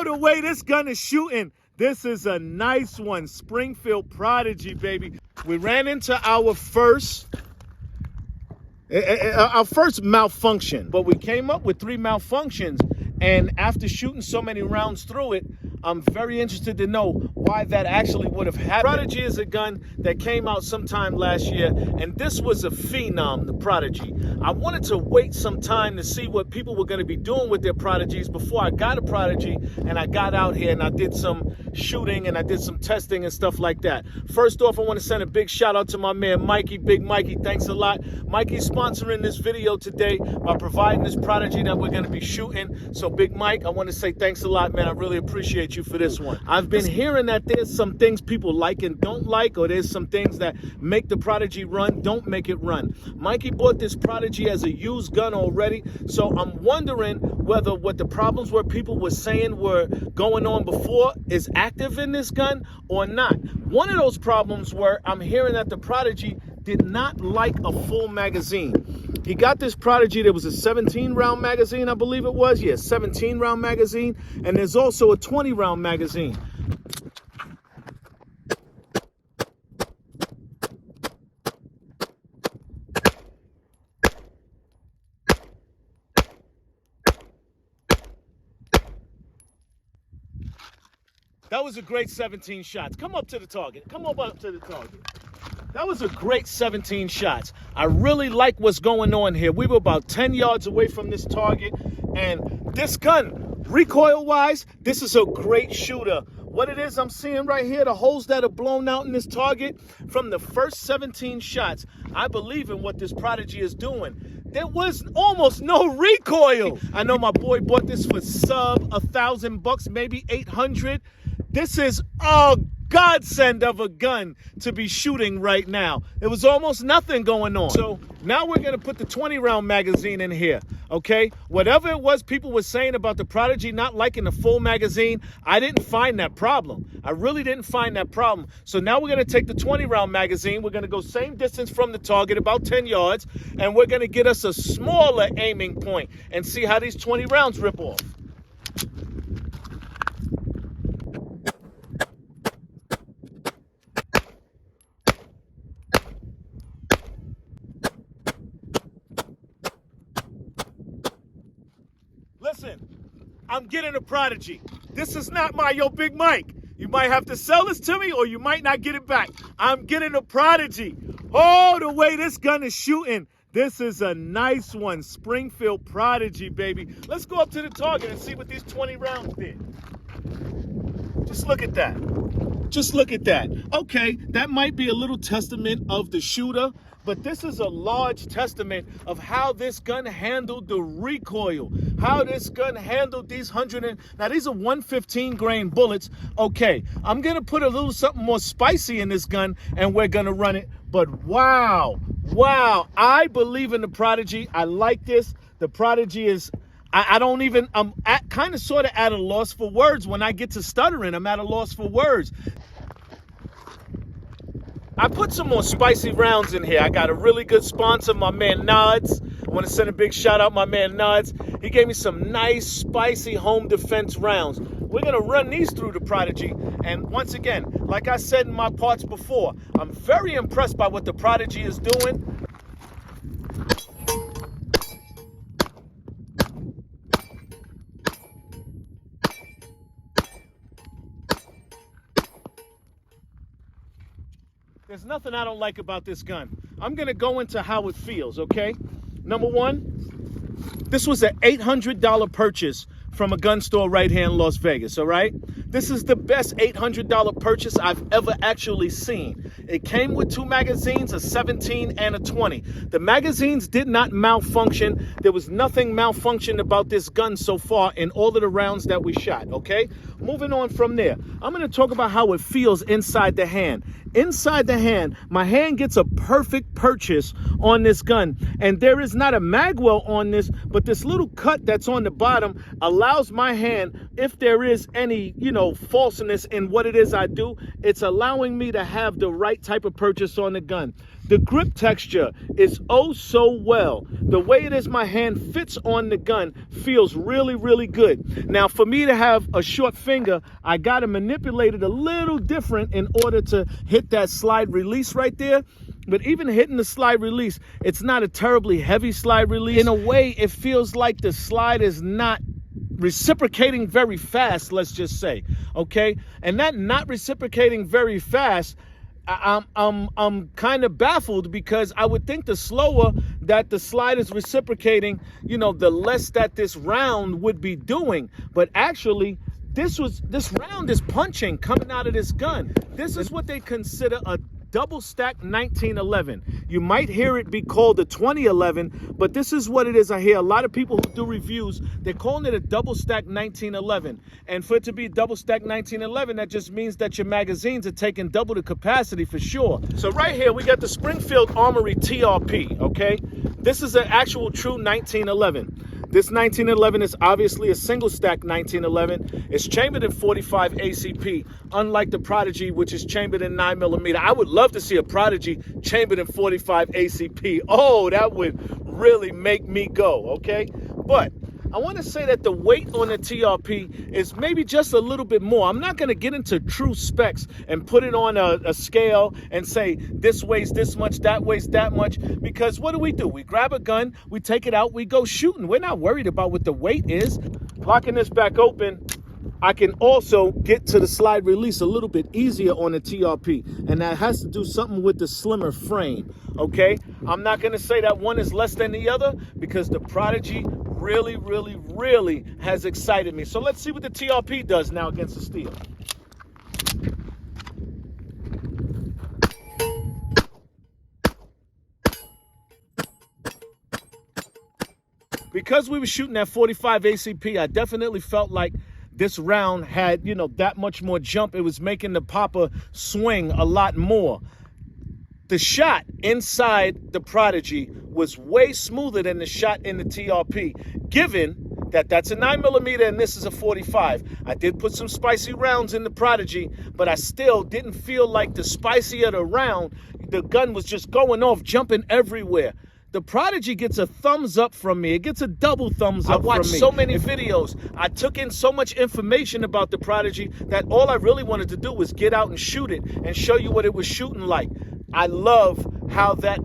the way this gun is shooting. This is a nice one. Springfield Prodigy, baby. We ran into our first malfunction, but we came up with 3 malfunctions. And after shooting so many rounds through it, I'm very interested to know why that actually would have happened. Prodigy is a gun that came out sometime last year, and this was a phenom, the Prodigy. I wanted to wait some time to see what people were going to be doing with their Prodigies before I got a Prodigy, and I got out here and I did some shooting and I did some testing and stuff like that. First off, I want to send a big shout out to my man Mikey, Big Mikey. Thanks a lot. Mikey's sponsoring this video today by providing this Prodigy that we're going to be shooting. So Big Mike, I want to say thanks a lot, man. I really appreciate you for this one. I've been hearing that there's some things people like and don't like, or there's some things that make the Prodigy run, don't make it run. Mikey bought this Prodigy as a used gun already, so I'm wondering whether what the problems were people were saying were going on before is active in this gun or not. One of those problems were I'm hearing that the Prodigy did not like a full magazine. He got this Prodigy, there was a 17-round magazine, I believe it was. Yeah, 17-round magazine. And there's also a 20-round magazine. That was a great 17 shots. Come up to the target. Come up to the target. That was a great 17 shots. I really like what's going on here. We were about 10 yards away from this target, and this gun, recoil-wise, this is a great shooter. What it is I'm seeing right here, the holes that are blown out in this target from the first 17 shots, I believe in what this Prodigy is doing. There was almost no recoil. I know my boy bought this for sub $1,000, maybe 800. This is a godsend of a gun to be shooting right now. There was almost nothing going on. So now we're going to put the 20-round magazine in here, okay? Whatever it was people were saying about the Prodigy not liking the full magazine, I didn't find that problem. I really didn't find that problem. So now we're going to take the 20-round magazine. We're going to go same distance from the target, about 10 yards, and we're going to get us a smaller aiming point and see how these 20 rounds rip off. Listen, I'm getting a Prodigy. This is not my Big Mike. You might have to sell this to me or you might not get it back. I'm getting a Prodigy. Oh, the way this gun is shooting. This is a nice one. Springfield Prodigy, baby. Let's go up to the target and see what these 20 rounds did. Just look at that. Just look at that. Okay, that might be a little testament of the shooter, but this is a large testament of how this gun handled the recoil, how this gun handled these now these are 115 grain bullets. Okay, I'm gonna put a little something more spicy in this gun and we're gonna run it. But wow, I believe in the Prodigy. I like this. The Prodigy is, I'm kind of sort of at a loss for words. When I get to stuttering, I'm at a loss for words. I put some more spicy rounds in here. I got a really good sponsor, my man Nods. I want to send a big shout out my man Nods. He gave me some nice spicy home defense rounds. We're going to run these through the Prodigy. And once again, like I said in my parts before, I'm very impressed by what the Prodigy is doing. There's nothing I don't like about this gun. I'm going to go into how it feels, okay? Number one, this was an $800 purchase from a gun store right here in Las Vegas, all right? This is the best $800 purchase I've ever actually seen. It came with 2 magazines, a 17 and a 20. The magazines did not malfunction. There was nothing malfunctioned about this gun so far in all of the rounds that we shot, okay? Moving on from there, I'm going to talk about how it feels inside the hand. Inside the hand, my hand gets a perfect purchase on this gun. And there is not a magwell on this, but this little cut that's on the bottom allows my hand, if there is any, falseness in what it is I do, it's allowing me to have the right type of purchase on the gun. The grip texture is oh so well. The way it is my hand fits on the gun feels really, really good. Now, for me to have a short finger, I got to manipulate it a little different in order to hit that slide release right there. But even hitting the slide release, it's not a terribly heavy slide release. In a way, it feels like the slide is not reciprocating very fast, let's just say, okay? And that not reciprocating very fast, I'm kind of baffled, because I would think the slower that the slide is reciprocating, you know, the less that this round would be doing. But actually, this round is punching coming out of this gun. This is what they consider a double stack 1911. You might hear it be called a 2011, but this is what it is. I hear a lot of people who do reviews, they're calling it a double stack 1911. And for it to be double stack 1911, that just means that your magazines are taking double the capacity for sure. So right here, we got the Springfield Armory TRP, okay? This is an actual true 1911. This 1911 is obviously a single stack 1911. It's chambered in 45 ACP, unlike the Prodigy, which is chambered in 9mm. I would love to see a Prodigy chambered in 45 ACP. Oh, that would really make me go, okay? But I want to say that the weight on the TRP is maybe just a little bit more. I'm not going to get into true specs and put it on a scale and say this weighs this much, that weighs that much, because what do? We grab a gun, we take it out, we go shooting. We're not worried about what the weight is. Locking this back open, I can also get to the slide release a little bit easier on the TRP, and that has to do something with the slimmer frame, okay? I'm not going to say that one is less than the other, because the Prodigy really, really, really has excited me. So let's see what the TRP does now against the steel. Because we were shooting at 45 ACP, I definitely felt like this round had, you know, that much more jump. It was making the popper swing a lot more. The shot inside the Prodigy was way smoother than the shot in the TRP, given that that's a 9mm and this is a 45. I did put some spicy rounds in the Prodigy, but I still didn't feel like the spicier the round, the gun was just going off, jumping everywhere. The Prodigy gets a thumbs up from me. It gets a double thumbs up from me. I watched so many videos. I took in so much information about the Prodigy that all I really wanted to do was get out and shoot it and show you what it was shooting like. I love how that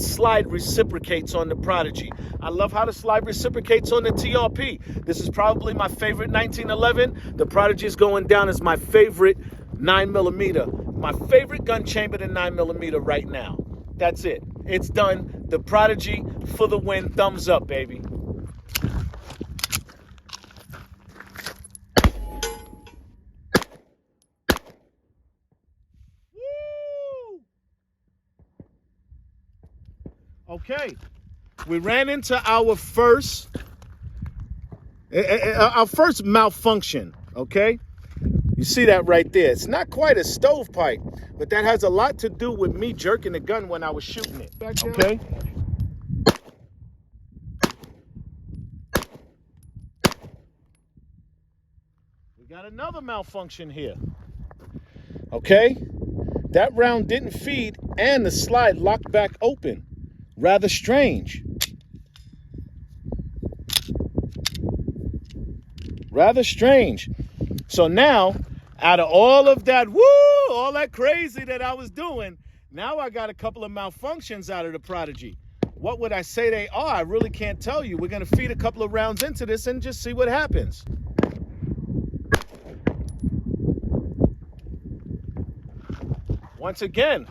slide reciprocates on the Prodigy. I love how the slide reciprocates on the TRP. This is probably my favorite 1911. The Prodigy is going down as my favorite 9mm. My favorite gun chambered in 9mm right now. That's it. It's done. The Prodigy for the win. Thumbs up, baby. Woo! Okay. We ran into our first malfunction, okay? You see that right there. It's not quite a stovepipe, but that has a lot to do with me jerking the gun when I was shooting it. Okay? We got another malfunction here. Okay? That round didn't feed and the slide locked back open. Rather strange. Rather strange. So now, out of all of that, all that crazy that I was doing, now I got a couple of malfunctions out of the Prodigy. What would I say they are? I really can't tell you. We're going to feed a couple of rounds into this and just see what happens. Once again,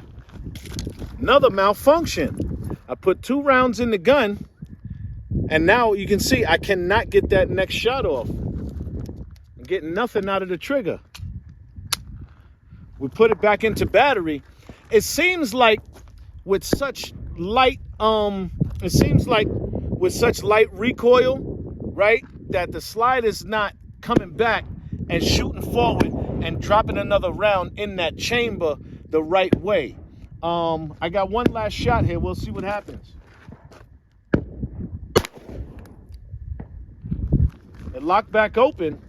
another malfunction. I put 2 rounds in the gun, and now you can see I cannot get that next shot off. Getting nothing out of the trigger. We put it back into battery. It seems like with such light recoil, right, that the slide is not coming back and shooting forward and dropping another round in that chamber the right way. I got one last shot here. We'll see what happens. It locked back open.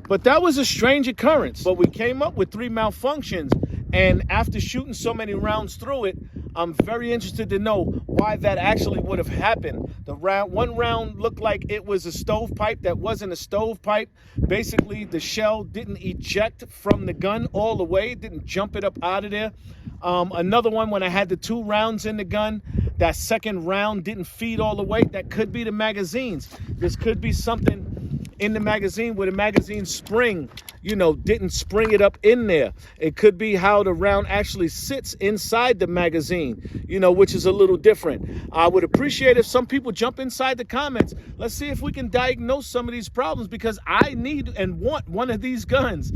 But that was a strange occurrence. But we came up with 3 malfunctions, And after shooting so many rounds through it, I'm very interested to know why that actually would have happened. One round looked like it was a stovepipe that wasn't a stovepipe. Basically, the shell didn't eject from the gun all the way, didn't jump it up out of there. Another one, when I had the 2 rounds in the gun, that second round didn't feed all the way. That could be the magazines. This could be something in the magazine where the magazine spring, didn't spring it up in there. It could be how the round actually sits inside the magazine, which is a little different. I would appreciate if some people jump inside the comments. Let's see if we can diagnose some of these problems, because I need and want one of these guns.